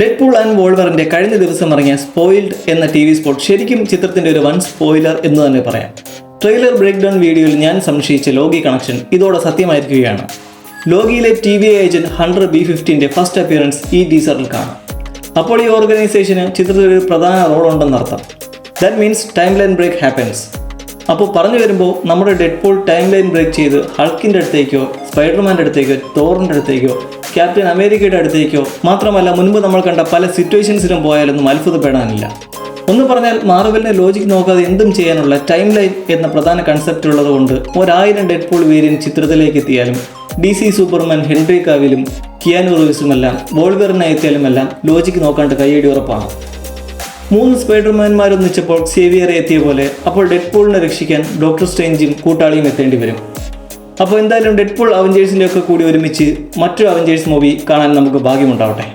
Deadpool and വോൾവറിന്റെ കഴിഞ്ഞ ദിവസം ഇറങ്ങിയ സ്പോയിൽഡ് എന്ന TV സ്പോട്ട് ശരിക്കും ചിത്രത്തിന്റെ ഒരു വൺ സ്പോയിലർ എന്ന് തന്നെ പറയാം. ട്രെയിലർ ബ്രേക്ക് ഡൗൺ വീഡിയോയിൽ ഞാൻ സംശയിച്ച ലോഗി കണക്ഷൻ ഇതോടെ സത്യമായിരിക്കുകയാണ്. ലോഗിയിലെ TVA ഏജന്റ് ഹണ്ടർ B-15ന്റെ ഫസ്റ്റ് അപ്പിയറൻസ് ഈ ടീസറിൽ കാണാം. അപ്പോൾ ഈ ഓർഗനൈസേഷന് ചിത്രത്തിൽ ഒരു പ്രധാന റോൾ ഉണ്ടെന്നർത്ഥം. That means time line break happens. അപ്പോൾ പറഞ്ഞു വരുമ്പോൾ നമ്മുടെ ഡെഡ്പൂൾ ടൈം ലൈൻ ബ്രേക്ക് ചെയ്ത് ഹൾക്കിൻ്റെ അടുത്തേക്കോ സ്പൈഡർമാൻ്റെ അടുത്തേക്കോ തോറിൻ്റെ അടുത്തേക്കോ ക്യാപ്റ്റൻ അമേരിക്കയുടെ അടുത്തേക്കോ മാത്രമല്ല മുൻപ് നമ്മൾ കണ്ട പല സിറ്റുവേഷൻസിലും പോയാലൊന്നും അത്ഭുതപ്പെടാനില്ല. ഒന്ന് പറഞ്ഞാൽ മാർവലിനെ ലോജിക് നോക്കാതെ എന്തും ചെയ്യാനുള്ള ടൈം ലൈൻ എന്ന പ്രധാന കൺസെപ്റ്റ് ഉള്ളതുകൊണ്ട് 1000 ഡെഡ്പൂൾ വേരിയന്റ് ചിത്രത്തിലേക്ക് എത്തിയാലും DC സൂപ്പർമാൻ ഹെൻറി കാവിലും കിയാനു റീവ്സുമെല്ലാം വോൾവറിനെ എത്തിയാലുമെല്ലാം ലോജിക് നോക്കാണ്ട് കയ്യടി ഉറപ്പാണ്. 3 സ്പൈഡർമാൻമാരൊന്നിച്ചപ്പോൾ സേവിയറെ എത്തിയ പോലെ അപ്പോൾ ഡെഡ്പൂളിനെ രക്ഷിക്കാൻ ഡോക്ടർ സ്ട്രേഞ്ചും കൂട്ടാളിയും എത്തേണ്ടി വരും. അപ്പോൾ എന്തായാലും ഡെഡ്പൂൾ അവഞ്ചേഴ്സിൻ്റെ ഒക്കെ കൂടി ഒരുമിച്ച് മറ്റൊരു അവഞ്ചേഴ്സ് മൂവി കാണാൻ നമുക്ക് ഭാഗ്യമുണ്ടാവട്ടെ.